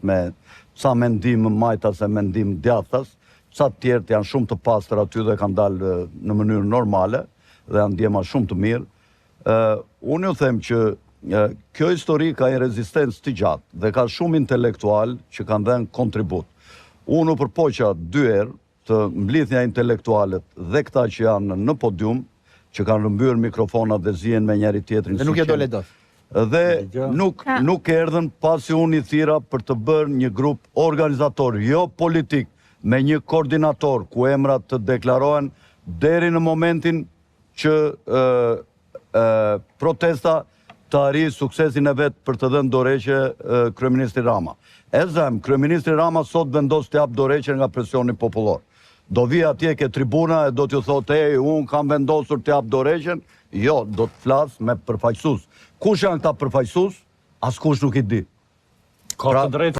me ca mendim majtas e mendim djathtas, ca të tjerët janë shumë të pastër aty dhe kanë dalë në mënyrë normale dhe janë ndjema shumë të mirë. Unë ju them që kjo histori ka një rezistencë të gjatë dhe ka shumë intelektual që kanë dhënë kontribut. Unë u përpoqa 2 herë të mblidhja intelektualet dhe këta që janë në podium, që kanë rëmbyer mikrofonat dhe zihen me njëri tjetrin. Dhe nuk e dole dot. Dhe nuk erdhen pasi unë i thira për të bërë një grup organizator, jo politik, me një koordinator ku emrat të deklarohen deri në momentin që protesta të arrijë suksesin e vetë për të dhënë dorëheqje kryeministri Rama. E them, kryeministri Rama sot vendos të jap dorëheqje nga presioni popullor. Do vi atje ke tribuna e do t'ju thotë, unë kam vendosur të jap dorëheqjen. Jo, do të flas me përfaqësues. Kush janë këta përfaqësues? Askush nuk i di. Ka të drejtë.